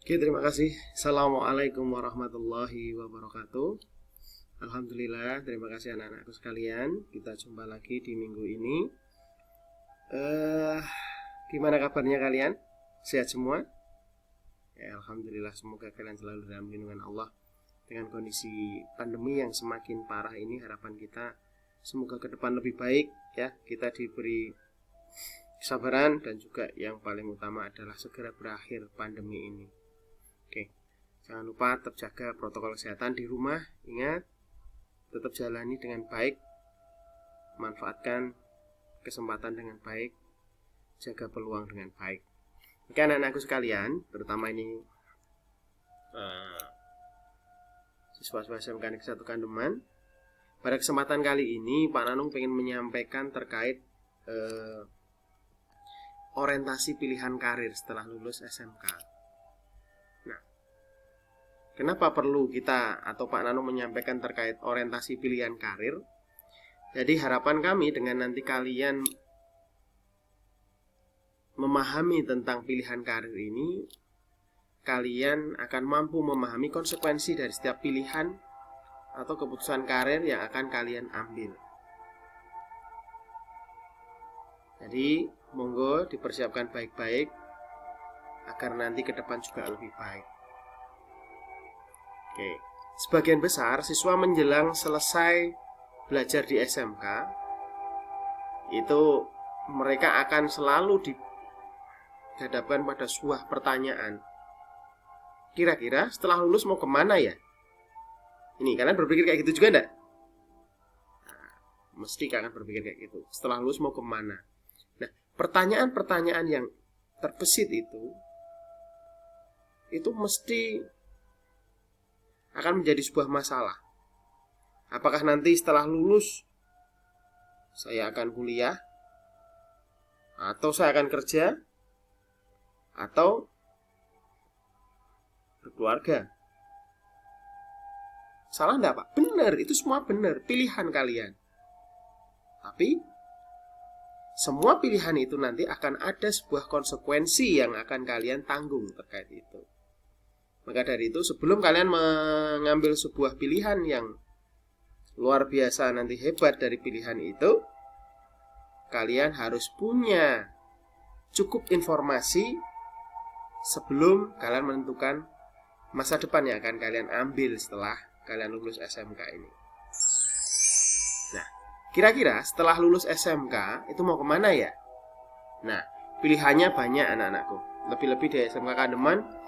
Oke, terima kasih. Assalamualaikum warahmatullahi wabarakatuh. Alhamdulillah, terima kasih anak-anakku sekalian. Kita jumpa lagi di minggu ini. Gimana kabarnya kalian? Sehat semua? Ya, alhamdulillah, semoga kalian selalu dalam lindungan Allah. Dengan kondisi pandemi yang semakin parah ini, harapan kita semoga ke depan lebih baik ya. Kita diberi kesabaran dan juga yang paling utama adalah segera berakhir pandemi ini. Oke, jangan lupa tetap jaga protokol kesehatan di rumah. Ingat, tetap jalani dengan baik, manfaatkan kesempatan dengan baik, jaga peluang dengan baik. Oke anak-anakku sekalian, terutama ini siswa-siswa SMK Negeri 1 Kandeman. Pada kesempatan kali ini Pak Nanung ingin menyampaikan terkait orientasi pilihan karir setelah lulus SMK. Kenapa perlu kita atau Pak Nano menyampaikan terkait orientasi pilihan karir? Jadi harapan kami dengan nanti kalian memahami tentang pilihan karir ini, kalian akan mampu memahami konsekuensi dari setiap pilihan atau keputusan karir yang akan kalian ambil. Jadi monggo dipersiapkan baik-baik agar nanti ke depan juga lebih baik. Oke. Sebagian besar siswa menjelang selesai belajar di SMK itu mereka akan selalu dihadapkan pada sebuah pertanyaan. Kira-kira setelah lulus mau kemana ya? Ini kalian berpikir kayak gitu juga enggak? Nah, mesti kalian berpikir kayak gitu. Setelah lulus mau kemana? Nah, pertanyaan-pertanyaan yang terbesit itu mesti akan menjadi sebuah masalah. Apakah nanti setelah lulus saya akan kuliah, atau saya akan kerja, atau berkeluarga? Salah enggak Pak? Benar, itu semua benar, pilihan kalian. Tapi semua pilihan itu nanti akan ada sebuah konsekuensi yang akan kalian tanggung terkait itu. Maka dari itu sebelum kalian mengambil sebuah pilihan yang luar biasa nanti hebat dari pilihan itu, kalian harus punya cukup informasi sebelum kalian menentukan masa depan yang akan kalian ambil setelah kalian lulus SMK ini. Nah, kira-kira setelah lulus SMK itu mau kemana ya? Nah, pilihannya banyak anak-anakku. Lebih-lebih di SMK Kandeman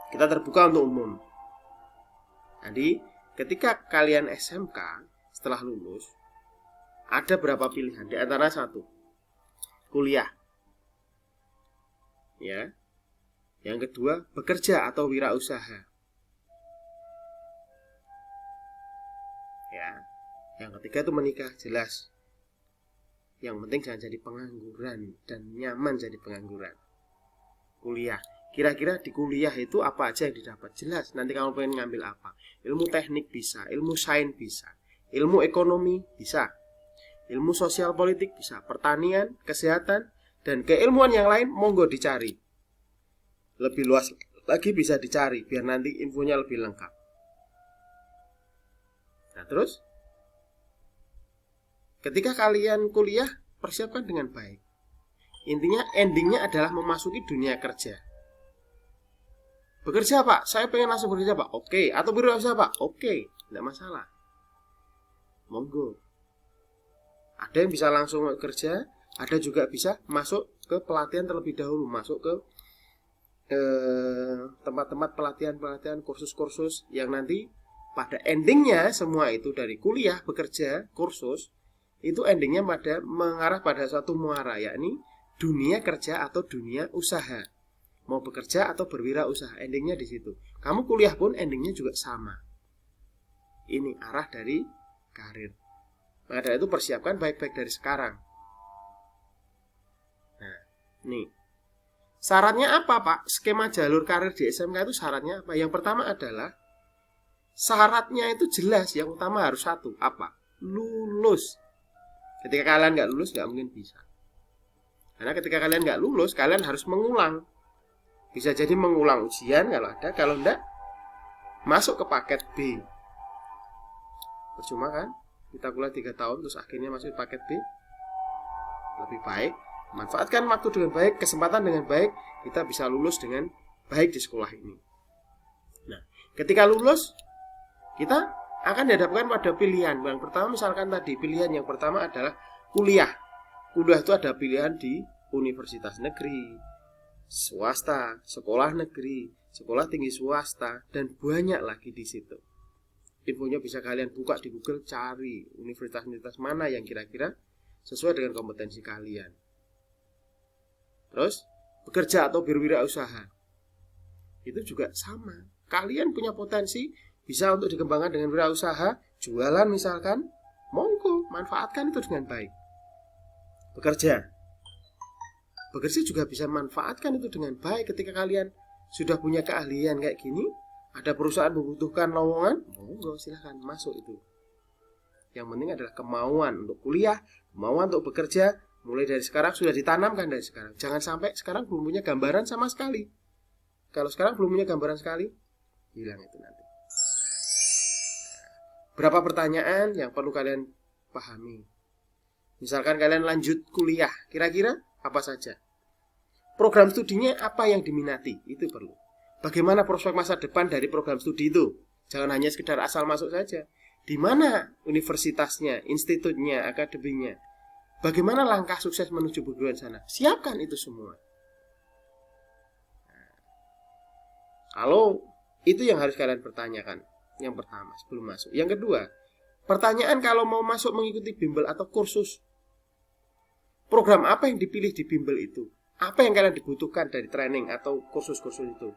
kita terbuka untuk umum. Jadi, ketika kalian SMK setelah lulus, ada berapa pilihan? Di antara satu, kuliah. Ya. Yang kedua, bekerja atau wirausaha. Ya. Yang ketiga itu menikah, jelas. Yang penting jangan jadi pengangguran dan nyaman jadi pengangguran. Kuliah. Kira-kira di kuliah itu apa aja yang didapat? Jelas, nanti kamu pengen ngambil apa? Ilmu teknik bisa, ilmu sains bisa, ilmu ekonomi bisa, ilmu sosial politik bisa, pertanian, kesehatan, dan keilmuan yang lain monggo dicari. Lebih luas lagi bisa dicari, biar nanti infonya lebih lengkap. Nah terus, ketika kalian kuliah, persiapkan dengan baik. Intinya, endingnya adalah memasuki dunia kerja. Bekerja Pak, saya pengen langsung bekerja Pak. Oke, atau berwirausaha Pak. Oke, tidak masalah. Monggo. Ada yang bisa langsung kerja, ada juga bisa masuk ke pelatihan terlebih dahulu, masuk ke tempat-tempat pelatihan-pelatihan, kursus-kursus yang nanti pada endingnya semua itu dari kuliah, bekerja, kursus, itu endingnya pada mengarah pada suatu muara, yakni dunia kerja atau dunia usaha. Mau bekerja atau berwirausaha, endingnya di situ. Kamu kuliah pun endingnya juga sama. Ini arah dari karir. Maka dari itu persiapkan baik-baik dari sekarang. Nah, nih. Syaratnya apa Pak? Skema jalur karir di SMK itu syaratnya apa? Yang pertama adalah syaratnya itu jelas. Yang utama harus satu. Apa? Lulus. Ketika kalian nggak lulus, nggak mungkin bisa. Karena ketika kalian nggak lulus, kalian harus mengulang. Bisa jadi mengulang ujian kalau ada, kalau enggak masuk ke paket B. Percuma kan? Kita kuliah 3 tahun terus akhirnya masuk paket B. Lebih baik manfaatkan waktu dengan baik, kesempatan dengan baik, kita bisa lulus dengan baik di sekolah ini. Nah, ketika lulus kita akan dihadapkan pada pilihan. Yang pertama misalkan tadi pilihan yang pertama adalah kuliah. Kuliah itu ada pilihan di universitas negeri, swasta, sekolah negeri, sekolah tinggi swasta, dan banyak lagi di situ. Infonya bisa kalian buka di Google, cari universitas-universitas mana yang kira-kira sesuai dengan kompetensi kalian. Terus bekerja atau berwirausaha itu juga sama. Kalian punya potensi bisa untuk dikembangkan dengan wirausaha, jualan misalkan, monggo manfaatkan itu dengan baik. Bekerja juga bisa manfaatkan itu dengan baik. Ketika kalian sudah punya keahlian kayak gini, ada perusahaan membutuhkan lowongan, monggo silahkan masuk itu. Yang penting adalah kemauan untuk kuliah, kemauan untuk bekerja. Mulai dari sekarang sudah ditanamkan dari sekarang. Jangan sampai sekarang belum punya gambaran sama sekali. Kalau sekarang belum punya gambaran sekali, hilang itu nanti. Berapa pertanyaan yang perlu kalian pahami? Misalkan kalian lanjut kuliah, kira-kira apa saja? Program studinya apa yang diminati? Itu perlu. Bagaimana prospek masa depan dari program studi itu? Jangan hanya sekedar asal masuk saja. Di mana universitasnya, institutnya, akademinya? Bagaimana langkah sukses menuju perguruan sana? Siapkan itu semua. Kalau itu yang harus kalian pertanyakan. Yang pertama sebelum masuk. Yang kedua, pertanyaan kalau mau masuk mengikuti bimbel atau kursus. Program apa yang dipilih di bimbel itu? Apa yang kalian dibutuhkan dari training atau kursus-kursus itu?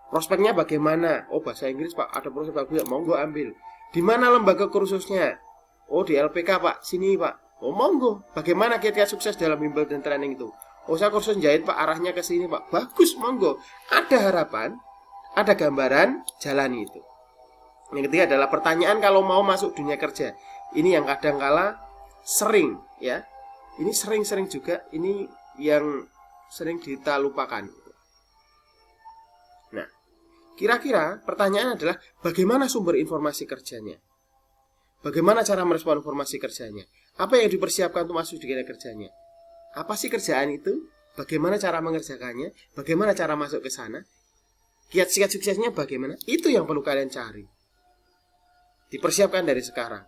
Prospeknya bagaimana? Oh, bahasa Inggris Pak, ada prospek bagus ya, monggo ambil. Di mana lembaga kursusnya? Oh, di LPK Pak, sini Pak. Oh, monggo. Bagaimana kiat-kiat sukses dalam bimbel dan training itu? Oh, saya kursus jahit Pak, arahnya ke sini Pak. Bagus, monggo. Ada harapan, ada gambaran, jalani itu. Yang ketiga adalah pertanyaan kalau mau masuk dunia kerja. Ini yang kadang-kala sering ya. Ini sering-sering juga, ini yang sering kita lupakan. Nah, kira-kira pertanyaan adalah bagaimana sumber informasi kerjanya? Bagaimana cara merespon informasi kerjanya? Apa yang dipersiapkan untuk masuk dunia kerjanya? Apa sih kerjaan itu? Bagaimana cara mengerjakannya? Bagaimana cara masuk ke sana? Kiat-kiat suksesnya bagaimana? Itu yang perlu kalian cari. Dipersiapkan dari sekarang.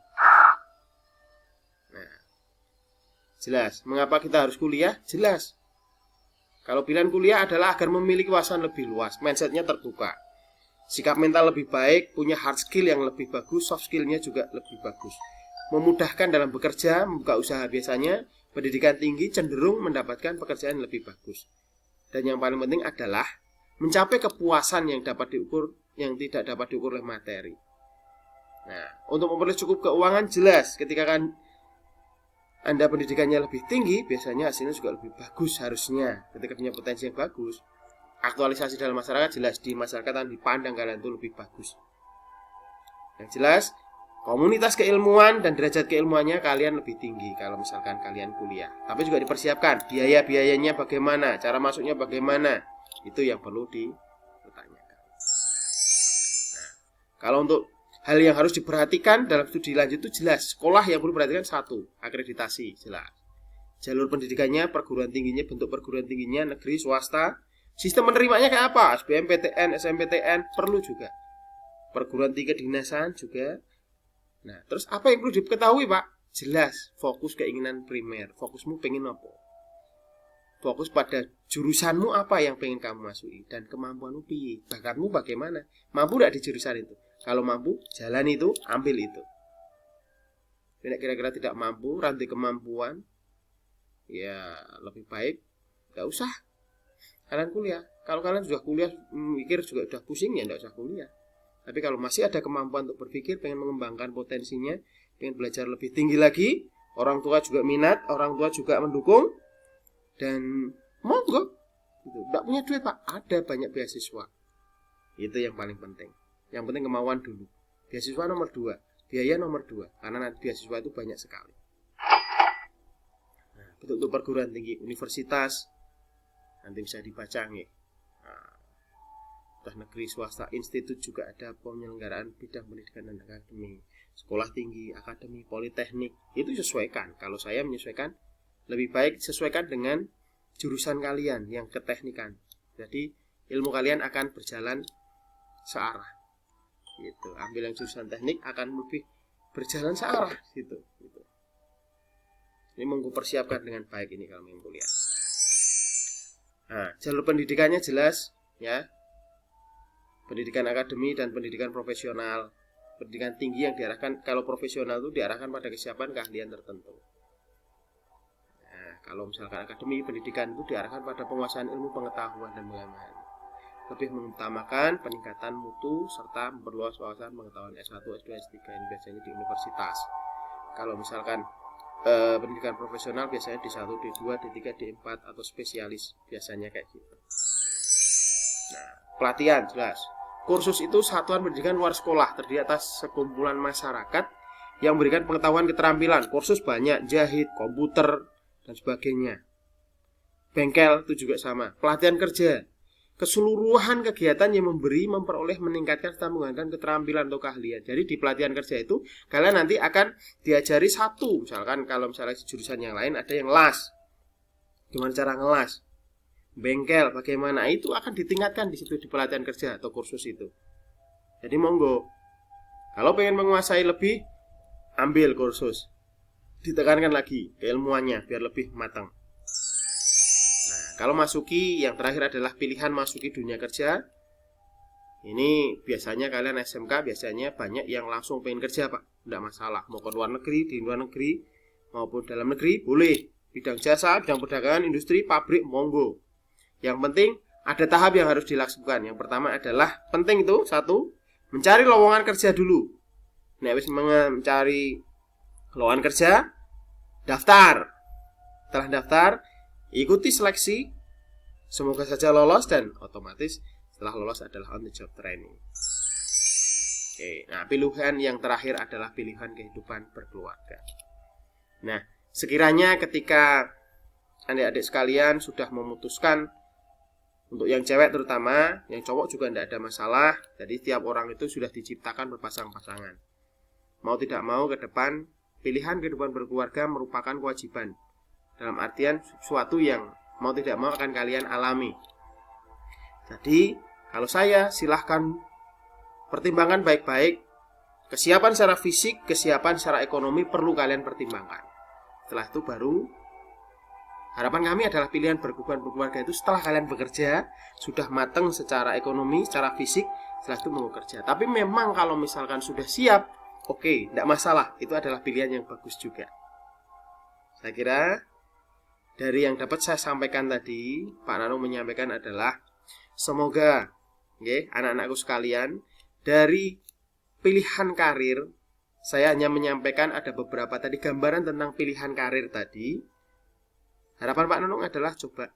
Nah, jelas. Mengapa kita harus kuliah? Jelas. Kalau pilihan kuliah adalah agar memiliki wawasan lebih luas, mindsetnya terbuka, sikap mental lebih baik, punya hard skill yang lebih bagus, soft skillnya juga lebih bagus, memudahkan dalam bekerja, membuka usaha biasanya, pendidikan tinggi cenderung mendapatkan pekerjaan yang lebih bagus. Dan yang paling penting adalah mencapai kepuasan yang dapat diukur, yang tidak dapat diukur oleh materi. Nah, untuk memperoleh cukup keuangan jelas ketika kan Anda pendidikannya lebih tinggi, biasanya hasilnya juga lebih bagus harusnya. Ketika punya potensi yang bagus, aktualisasi dalam masyarakat jelas di masyarakat yang dipandang kalian itu lebih bagus. Yang jelas, komunitas keilmuan dan derajat keilmuannya kalian lebih tinggi kalau misalkan kalian kuliah. Tapi juga dipersiapkan biaya-biayanya bagaimana, cara masuknya bagaimana. Itu yang perlu dipertanyakan. Nah, kalau untuk hal yang harus diperhatikan dalam studi lanjut itu jelas. Sekolah yang perlu diperhatikan satu, akreditasi, jelas. Jalur pendidikannya, perguruan tingginya, bentuk perguruan tingginya, negeri, swasta. Sistem menerimanya kayak apa? SBMPTN, SMPTN, perlu juga. Perguruan tinggi kedinasan juga. Nah, terus apa yang perlu diketahui Pak? Jelas, fokus keinginan primer. Fokusmu pengen apa? Fokus pada jurusanmu apa yang pengen kamu masuki. Dan kemampuanmu piye? Bakatmu bagaimana? Mampu tidak di jurusan itu? Kalau mampu, jalan itu, ambil itu. Kira-kira tidak mampu, rantai kemampuan, ya lebih baik gak usah kalian kuliah. Kalau kalian sudah kuliah, mikir juga sudah pusing, ya gak usah kuliah. Tapi kalau masih ada kemampuan untuk berpikir, pengen mengembangkan potensinya, pengen belajar lebih tinggi lagi, orang tua juga minat, orang tua juga mendukung, dan monggo. Gak punya duit Pak, ada banyak beasiswa. Itu yang paling penting. Yang penting kemauan dulu. Beasiswa nomor 2, biaya nomor 2. Karena nanti beasiswa itu banyak sekali. Nah, untuk perguruan tinggi, universitas, nanti bisa dibaca nih. Nah, entah negeri, swasta, institut juga ada penyelenggaraan bidang pendidikan dan akademi, sekolah tinggi, akademi, politeknik, itu sesuaikan. Kalau saya menyesuaikan, lebih baik sesuaikan dengan jurusan kalian yang keteknikan. Jadi ilmu kalian akan berjalan searah. Gitu. Ambil yang jurusan teknik akan lebih berjalan searah gitu. Ini monggo persiapkan dengan baik ini kalau ingin kuliah. Nah, jalur pendidikannya jelas ya. Pendidikan akademi dan pendidikan profesional. Pendidikan tinggi yang diarahkan, kalau profesional itu diarahkan pada kesiapan keahlian tertentu. Nah, kalau misalkan akademi, pendidikan itu diarahkan pada penguasaan ilmu pengetahuan dan pengalaman. Lebih mengutamakan peningkatan mutu serta memperluas wawasan pengetahuan S1, S2, S3 ini biasanya di universitas. Kalau misalkan pendidikan profesional biasanya D1, D2, D3, D4 atau spesialis, biasanya kayak gitu. Nah, pelatihan jelas. Kursus itu satuan pendidikan luar sekolah, terdiri atas sekumpulan masyarakat yang memberikan pengetahuan keterampilan. Kursus banyak, jahit, komputer, dan sebagainya. Bengkel itu juga sama. Pelatihan kerja, keseluruhan kegiatan yang memperoleh, meningkatkan serta menggunakan keterampilan atau keahlian. Jadi di pelatihan kerja itu kalian nanti akan diajari satu. Misalkan kalau misalnya jurusan yang lain ada yang las, gimana cara ngelas. Bengkel bagaimana, itu akan ditingkatkan di situ di pelatihan kerja atau kursus itu. Jadi monggo, kalau pengen menguasai lebih, ambil kursus, ditekankan lagi keilmuannya biar lebih matang. Nah, kalau masuki, yang terakhir adalah pilihan masuki dunia kerja. Ini biasanya kalian SMK biasanya banyak yang langsung pengen kerja Pak, tidak masalah, mau ke luar negeri, di luar negeri maupun dalam negeri boleh. Bidang jasa, bidang perdagangan, industri, pabrik, monggo. Yang penting ada tahap yang harus dilakukan. Yang pertama adalah penting itu satu, mencari lowongan kerja dulu. Nah, habis mencari lowongan kerja, daftar. Setelah daftar, ikuti seleksi. Semoga saja lolos dan otomatis setelah lolos adalah on the job training. Oke, nah pilihan yang terakhir adalah pilihan kehidupan berkeluarga. Nah, sekiranya ketika adik-adik sekalian sudah memutuskan, untuk yang cewek terutama, yang cowok juga tidak ada masalah. Jadi tiap orang itu sudah diciptakan berpasang-pasangan. Mau tidak mau ke depan, pilihan kehidupan berkeluarga merupakan kewajiban. Dalam artian sesuatu yang mau tidak mau akan kalian alami. Jadi kalau saya silahkan pertimbangkan baik-baik. Kesiapan secara fisik, kesiapan secara ekonomi perlu kalian pertimbangkan. Setelah itu baru harapan kami adalah pilihan berkehidupan berkeluarga itu setelah kalian bekerja, sudah matang secara ekonomi, secara fisik, setelah itu mau kerja. Tapi memang kalau misalkan sudah siap, oke, tidak masalah. Itu adalah pilihan yang bagus juga. Saya kira dari yang dapat saya sampaikan tadi, Pak Nanung menyampaikan adalah semoga anak-anakku sekalian, dari pilihan karir, saya hanya menyampaikan ada beberapa tadi gambaran tentang pilihan karir tadi. Harapan Pak Nanung adalah coba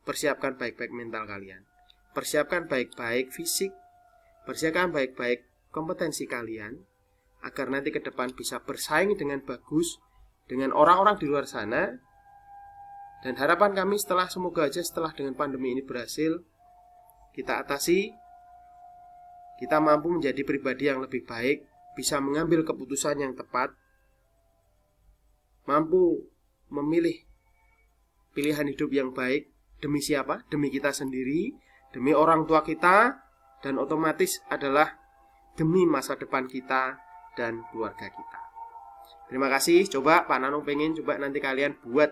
persiapkan baik-baik mental kalian, persiapkan baik-baik fisik, persiapkan baik-baik kompetensi kalian, agar nanti ke depan bisa bersaing dengan bagus dengan orang-orang di luar sana. Dan harapan kami semoga aja setelah dengan pandemi ini berhasil kita atasi, kita mampu menjadi pribadi yang lebih baik, bisa mengambil keputusan yang tepat, mampu memilih pilihan hidup yang baik. Demi siapa? Demi kita sendiri, demi orang tua kita, dan otomatis adalah demi masa depan kita dan keluarga kita. Terima kasih. Coba Pak Nanung pengen coba nanti kalian buat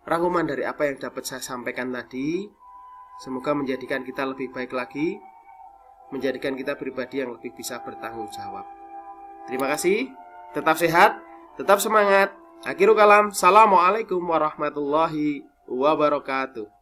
rangkuman dari apa yang dapat saya sampaikan tadi. Semoga menjadikan kita lebih baik lagi, menjadikan kita pribadi yang lebih bisa bertanggung jawab. Terima kasih. Tetap sehat, tetap semangat. Akhirul kalam, assalamualaikum warahmatullahi wabarakatuh.